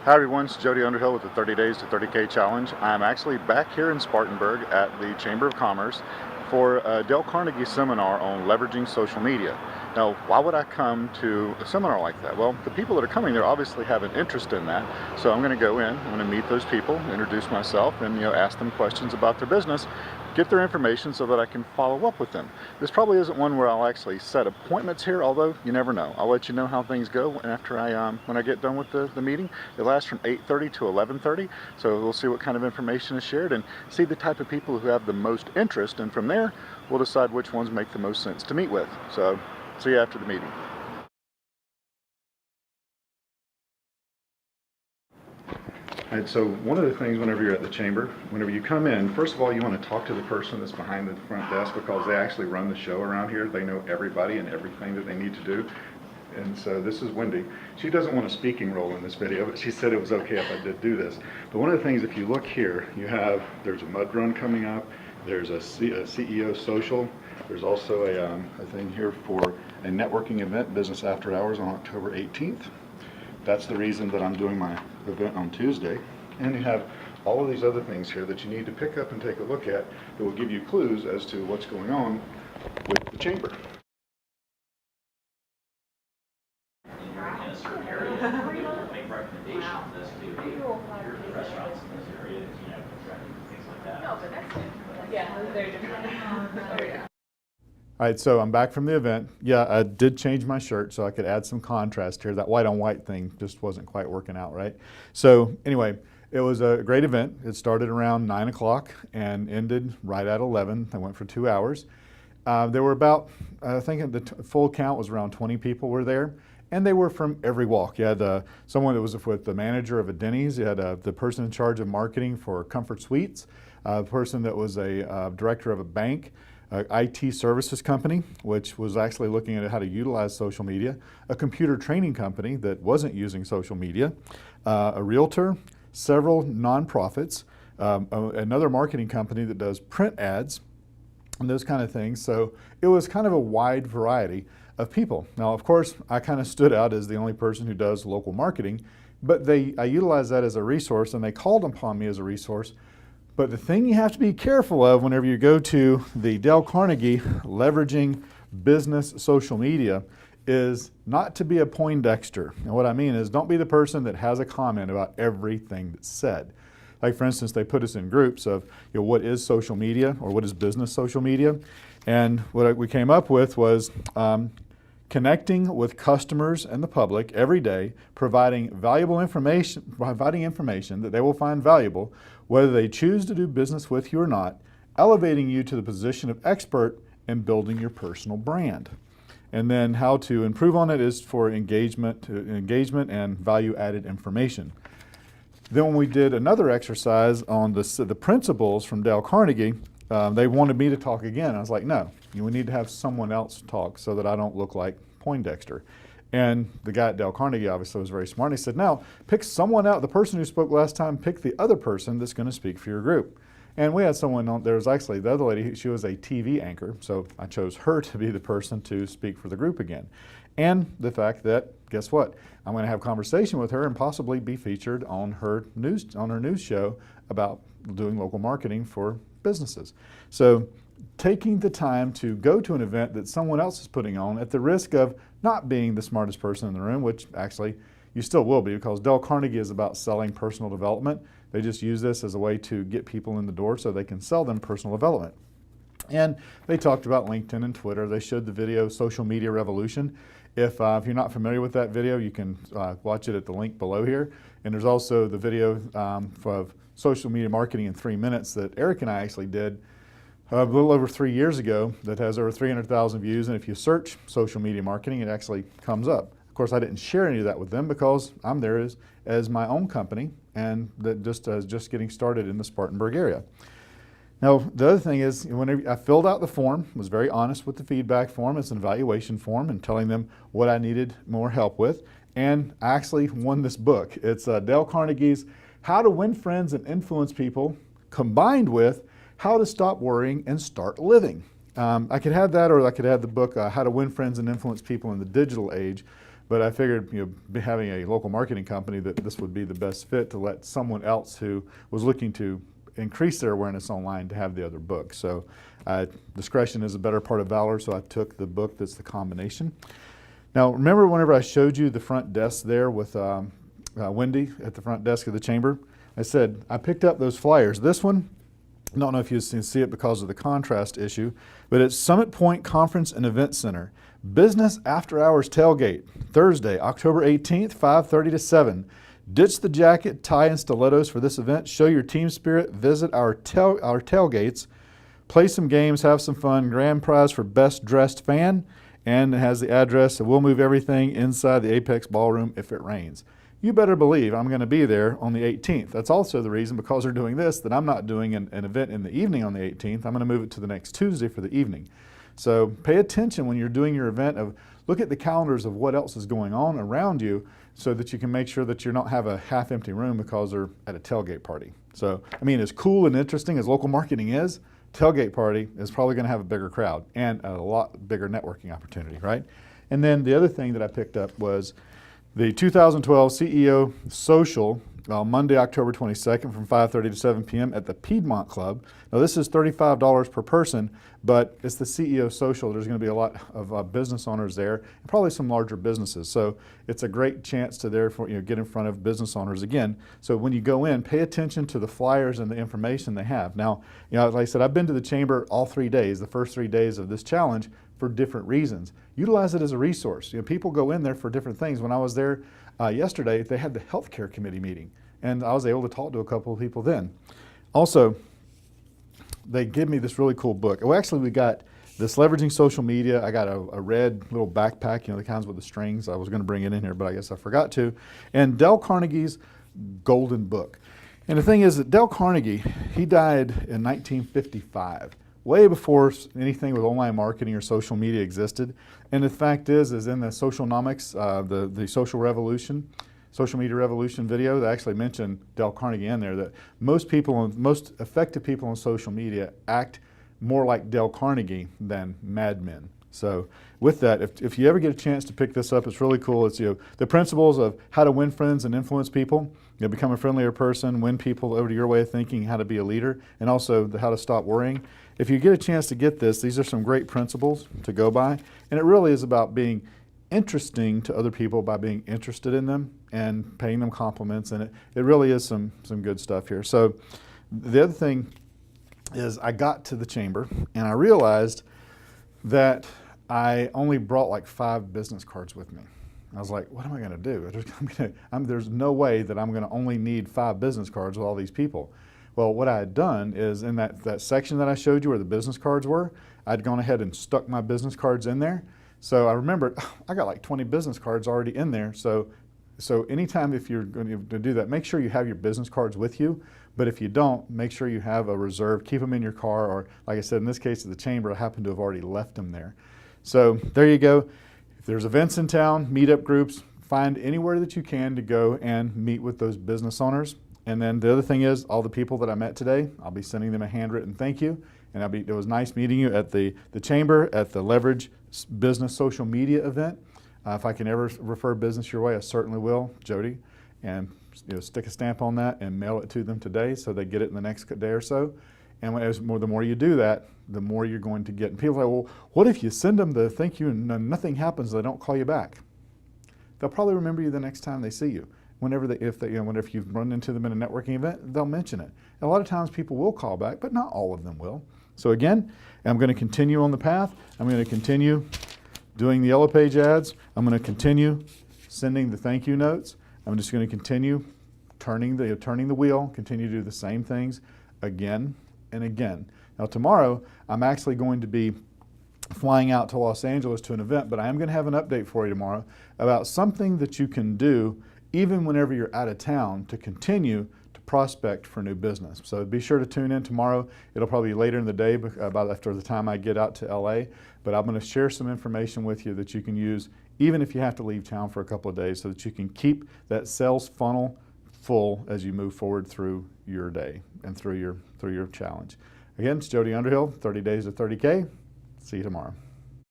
Hi everyone, it's Jody Underhill with the 30 Days to 30K Challenge. I'm actually back here in Spartanburg at the Chamber of Commerce for a Dale Carnegie seminar on leveraging social media. Now, why would I come to a seminar like that? Well, the people that are coming there obviously have an interest in that. So I'm going to go in, I'm going to meet those people, introduce myself, and ask them questions about their business, get their information so that I can follow up with them. This probably isn't one where I'll actually set appointments here, although you never know. I'll let you know how things go after when I get done with the meeting. It lasts from 8:30 to 11:30, so we'll see what kind of information is shared and see the type of people who have the most interest, and from there we'll decide which ones make the most sense to meet with. So see you after the meeting. And so one of the things whenever you're at the chamber, whenever you come in, first of all, you want to talk to the person that's behind the front desk because they actually run the show around here. They know everybody and everything that they need to do. And so this is Wendy. She doesn't want a speaking role in this video, but she said it was okay if I did do this. But one of the things, if you look here, there's a mud run coming up. There's a CEO social. There's also a thing here for a networking event, Business After Hours, on October 18th. That's the reason that I'm doing my event on Tuesday. And you have all of these other things here that you need to pick up and take a look at that will give you clues as to what's going on with the chamber. In a certain area, make recommendations as to your restaurants in this area, things like that. No, but that's good. Yeah, that's very different. All right, so I'm back from the event. Yeah, I did change my shirt so I could add some contrast here. That white on white thing just wasn't quite working out, right? So anyway, it was a great event. It started around 9 o'clock and ended right at 11. I went for 2 hours. There were about, I think the full count was around 20 people were there. And they were from every walk. You had someone that was with the manager of a Denny's. You had the person in charge of marketing for Comfort Suites, a person that was a director of a bank, IT services company, which was actually looking at how to utilize social media, a computer training company that wasn't using social media, a realtor, several nonprofits, another marketing company that does print ads, and those kind of things. So it was kind of a wide variety of people. Now, of course, I kind of stood out as the only person who does local marketing, but I utilized that as a resource, and they called upon me as a resource. But the thing you have to be careful of whenever you go to the Dale Carnegie Leveraging Business Social Media is not to be a Poindexter. And what I mean is, don't be the person that has a comment about everything that's said. Like, for instance, they put us in groups of what is social media or what is business social media. And what we came up with was connecting with customers and the public every day, providing information that they will find valuable, whether they choose to do business with you or not, elevating you to the position of expert in building your personal brand. And then how to improve on it is for engagement and value-added information. Then when we did another exercise on the principles from Dale Carnegie, they wanted me to talk again. I was like, no, we need to have someone else talk so that I don't look like Poindexter. And the guy at Dale Carnegie obviously was very smart. He said, now, pick someone out. The person who spoke last time, pick the other person that's going to speak for your group. And we had someone on, there was actually the other lady, she was a TV anchor, so I chose her to be the person to speak for the group again. And the fact that, guess what? I'm going to have a conversation with her and possibly be featured on her news show about doing local marketing for businesses. So taking the time to go to an event that someone else is putting on at the risk of not being the smartest person in the room, which actually you still will be, because Dale Carnegie is about selling personal development. They just use this as a way to get people in the door so they can sell them personal development. And they talked about LinkedIn and Twitter. They showed the video Social Media Revolution. If you're not familiar with that video, you can watch it at the link below here. And there's also the video of social media marketing in 3 minutes that Eric and I actually did a little over 3 years ago that has over 300,000 views. And if you search social media marketing, it actually comes up. Of course, I didn't share any of that with them because I'm there as my own company and that just getting started in the Spartanburg area. Now, the other thing is, whenever I filled out the form, was very honest with the feedback form. It's an evaluation form and telling them what I needed more help with. And I actually won this book. It's Dale Carnegie's How to Win Friends and Influence People, combined with How to Stop Worrying and Start Living. I could have that, or I could have the book How to Win Friends and Influence People in the Digital Age. But I figured, having a local marketing company, that this would be the best fit to let someone else who was looking to increase their awareness online to have the other book. So discretion is a better part of valor, so I took the book that's the combination. Now, remember whenever I showed you the front desk there with Wendy at the front desk of the chamber? I said I picked up those flyers. This one, I don't know if you can see it because of the contrast issue, but it's Summit Point Conference and Event Center. Business After Hours Tailgate, Thursday, October 18th, 5:30 to 7. Ditch the jacket, tie, and stilettos for this event. Show your team spirit. Visit our tailgates. Play some games, have some fun. Grand prize for best dressed fan. And it has the address. So we'll move everything inside the Apex Ballroom if it rains. You better believe I'm going to be there on the 18th. That's also the reason, because they're doing this, that I'm not doing an event in the evening on the 18th. I'm going to move it to the next Tuesday for the evening. So pay attention when you're doing your event. Look at the calendars of what else is going on around you, so that you can make sure that you don't have a half-empty room because they're at a tailgate party. So, I mean, as cool and interesting as local marketing is, tailgate party is probably going to have a bigger crowd and a lot bigger networking opportunity, right? And then the other thing that I picked up was the 2012 CEO Social, Monday, October 22nd from 5:30 to 7 p.m. at the Piedmont Club. Now, this is $35 per person, but it's the CEO Social. There's going to be a lot of business owners there, and probably some larger businesses. So it's a great chance to therefore get in front of business owners again. So when you go in, pay attention to the flyers and the information they have. Now, like I said, I've been to the chamber all 3 days, the first 3 days of this challenge, for different reasons. Utilize it as a resource. People go in there for different things. When I was there yesterday, they had the healthcare committee meeting, and I was able to talk to a couple of people then. Also, they give me this really cool book. Well, actually, we got this Leveraging Social Media. I got a red little backpack, the kinds with the strings. I was going to bring it in here, but I guess I forgot to. And Dale Carnegie's Golden Book. And the thing is that Dale Carnegie, he died in 1955. Way before anything with online marketing or social media existed. And the fact is in the Socialnomics, the social media revolution video, they actually mentioned Dale Carnegie in there, that most effective people on social media act more like Dale Carnegie than madmen. So with that, if you ever get a chance to pick this up, it's really cool. It's the principles of how to win friends and influence people, become a friendlier person, win people over to your way of thinking, how to be a leader, and also how to stop worrying. If you get a chance to get this, these are some great principles to go by, and it really is about being interesting to other people by being interested in them and paying them compliments, and it really is some good stuff here. So the other thing is I got to the chamber and I realized that I only brought like 5 business cards with me. I was like, what am I going to do? There's no way that I'm going to only need 5 business cards with all these people. Well, what I had done is in that section that I showed you where the business cards were, I'd gone ahead and stuck my business cards in there. So I remembered, I got like 20 business cards already in there. So anytime if you're going to do that, make sure you have your business cards with you. But if you don't, make sure you have a reserve. Keep them in your car, or like I said, in this case at the chamber, I happen to have already left them there. So there you go. If there's events in town, meetup groups, find anywhere that you can to go and meet with those business owners. And then the other thing is, all the people that I met today, I'll be sending them a handwritten thank you. And it was nice meeting you at the chamber at the Leverage Business Social Media event. If I can ever refer business your way, I certainly will, Jody. And stick a stamp on that and mail it to them today so they get it in the next day or so. And the more you do that, the more you're going to get. And people are like, well, what if you send them the thank you and nothing happens, they don't call you back? They'll probably remember you the next time they see you. If you've run into them in a networking event, they'll mention it. And a lot of times people will call back, but not all of them will. So again, I'm going to continue on the path. I'm going to continue doing the Yellow Page ads. I'm going to continue sending the thank you notes. I'm just going to continue turning the wheel, continue to do the same things again and again. Now tomorrow, I'm actually going to be flying out to Los Angeles to an event, but I am going to have an update for you tomorrow about something that you can do even whenever you're out of town to continue to prospect for new business. So be sure to tune in tomorrow. It'll probably be later in the day, about after the time I get out to LA, but I'm going to share some information with you that you can use even if you have to leave town for a couple of days, so that you can keep that sales funnel full as you move forward through your day and through your challenge. Again, it's Jody Underhill, 30 Days to 30K. See you tomorrow.